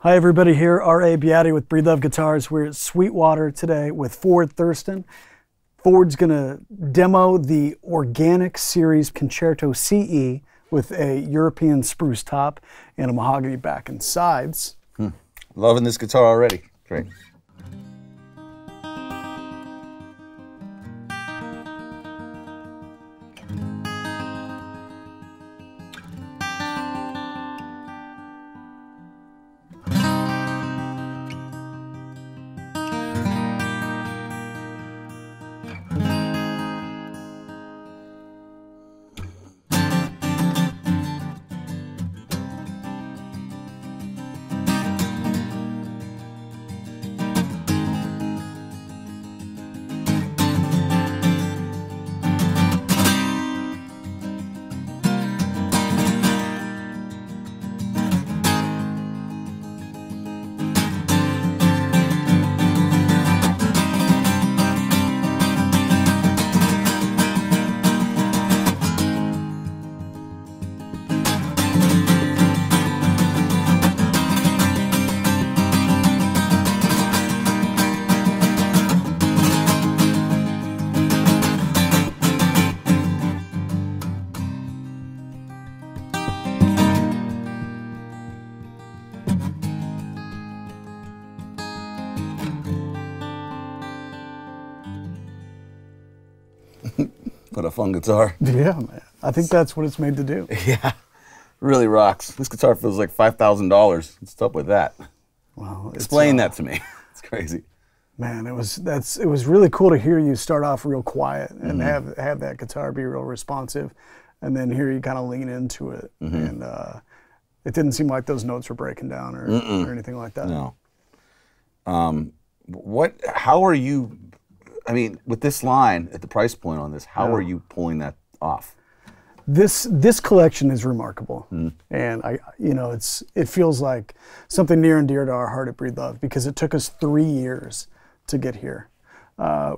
Hi everybody, here R.A. Beatty with Breedlove Guitars. We're at Sweetwater today with Ford Thurston. Ford's gonna demo the Organic Series Concerto CE with a European spruce top and a mahogany back and sides. Loving this guitar already. Great. What a fun guitar. Yeah, man. I think that's what it's made to do. Yeah, really rocks. This guitar feels like $5,000. What's up with that? Wow. Explain that to me. It's crazy. Man, it was really cool to hear you start off real quiet and have that guitar be real responsive, and then hear you kind of lean into it, and it didn't seem like those notes were breaking down or anything like that. No. How are you? I mean, with this line at the price point on this, how are you pulling that off? This collection is remarkable, and it feels like something near and dear to our heart at Breedlove because it took us 3 years to get here.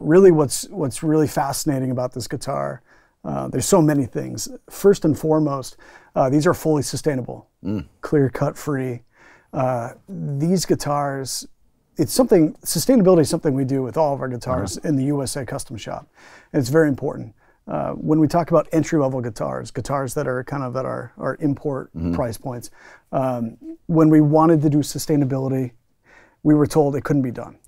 Really, what's really fascinating about this guitar, there's so many things. First and foremost, these are fully sustainable, clear cut free. These guitars. Sustainability is something we do with all of our guitars in the USA Custom Shop. And it's very important. When we talk about entry-level guitars that are kind of at our import price points, when we wanted to do sustainability, we were told it couldn't be done.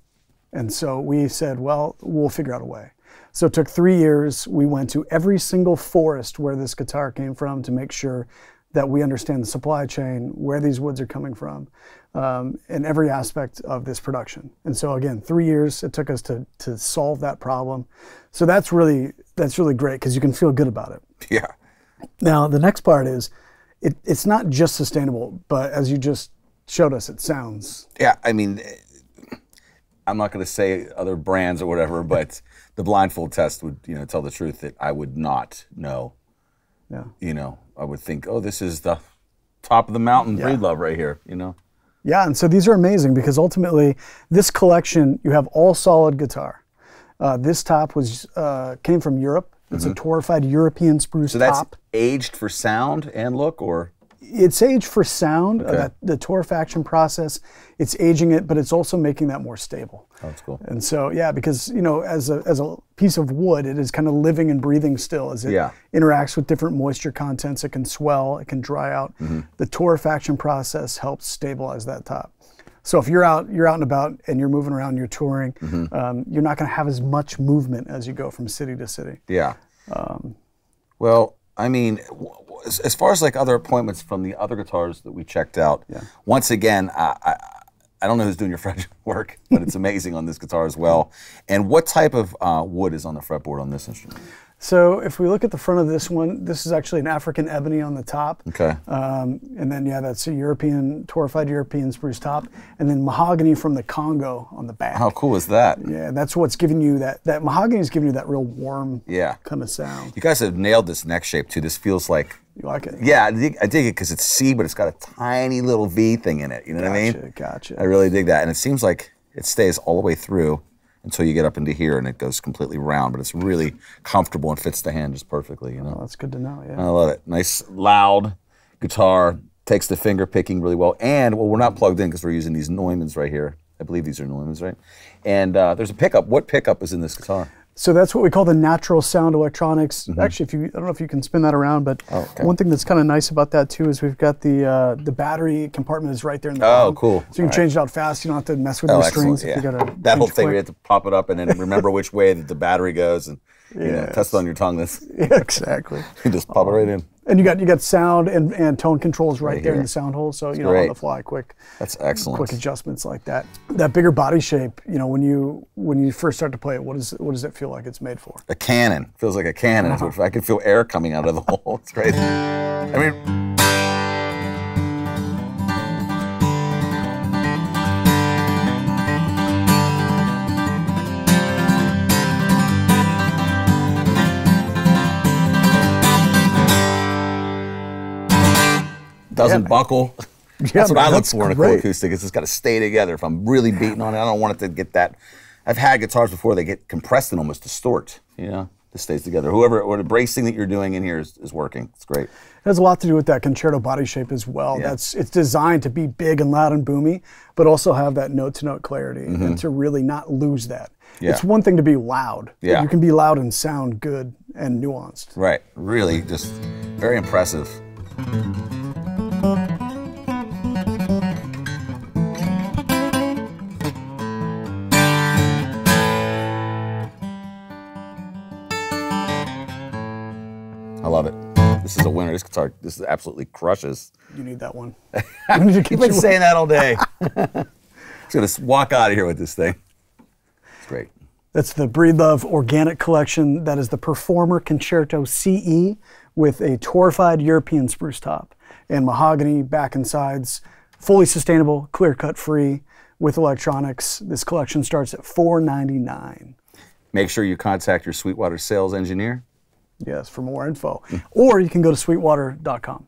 And so we said, well, we'll figure out a way. So it took 3 years. We went to every single forest where this guitar came from to make sure that we understand the supply chain, where these woods are coming from, in every aspect of this production. And so again, 3 years it took us to solve that problem. So that's really great because you can feel good about it. Yeah. Now the next part is, it's not just sustainable, but as you just showed us, it sounds. Yeah, I mean, I'm not going to say other brands or whatever, but the blindfold test would, tell the truth that I would not know. Yeah. I would think, oh, this is the top of the mountain Breedlove right here, Yeah, and so these are amazing because ultimately, this collection, you have all solid guitar. This top came from Europe. It's a torrefied European spruce top. So that's aged for sound and look, or? It's aged for sound, the torrefaction process. It's aging it, but it's also making that more stable. Oh, that's cool. And so, yeah, because, as a piece of wood, it is kind of living and breathing still as it interacts with different moisture contents. It can swell, it can dry out. The torrefaction process helps stabilize that top. So if you're out and about and you're moving around, you're touring, you're not going to have as much movement as you go from city to city. Yeah. Well, I mean, as far as like other appointments from the other guitars that we checked out, once again, I don't know who's doing your fret work, but it's amazing on this guitar as well. And what type of wood is on the fretboard on this instrument? So if we look at the front of this one, this is actually an African ebony on the top. Okay. And then, that's a torrefied European spruce top. And then mahogany from the Congo on the back. How cool is that? Yeah, that's what's giving you that mahogany is giving you that real warm kind of sound. You guys have nailed this neck shape too. This feels like... You like it? Yeah, I dig it because it's C, but it's got a tiny little V thing in it. You know what I mean? Gotcha. I really dig that. And it seems like it stays all the way through until you get up into here and it goes completely round, but it's really comfortable and fits the hand just perfectly, Oh, that's good to know, yeah. I love it. Nice, loud guitar. takes the finger picking really well. And, well, we're not plugged in because we're using these Neumanns right here. I believe these are Neumanns, right? And there's a pickup. What pickup is in this guitar? So that's what we call the Natural Sound Electronics. Actually, I don't know if you can spin that around, but one thing that's kind of nice about that too is we've got the battery compartment is right there in the bottom. Cool. So you can change it out fast. You don't have to mess with your strings. Yeah. If you gotta that whole thing, we have to pop it up and then remember which way that the battery goes, and you know, test it on your tongue. Yeah, exactly. You just pop it right in. And you got sound and tone controls right there in the sound hole, so you know, on the fly, quick. That's excellent. Quick adjustments like that. That bigger body shape, you know, when you first start to play it, what does it feel like it's made for? A cannon. Feels like a cannon. I can feel air coming out of the hole. It's crazy. I mean. Doesn't buckle. That's what I look for in a cool acoustic. It's just got to stay together. If I'm really beating on it, I don't want it to get that. I've had guitars before, they get compressed and almost distort. You know, this stays together. Or the bracing that you're doing in here is working. It's great. It has a lot to do with that concerto body shape as well. Yeah. It's designed to be big and loud and boomy, but also have that note-to-note clarity and to really not lose that. Yeah. It's one thing to be loud. Yeah. You can be loud and sound good and nuanced. Right. Really, just very impressive. I love it. This is a winner. This guitar, this absolutely crushes. You need that one. You've been saying that all day. I'm just gonna walk out of here with this thing. It's great. That's the Breedlove Organic Collection. That is the Performer Concerto CE with a torrefied European spruce top and mahogany back and sides, fully sustainable, clear cut free with electronics. This collection starts at $499. Make sure you contact your Sweetwater sales engineer. Yes, for more info. Or you can go to sweetwater.com.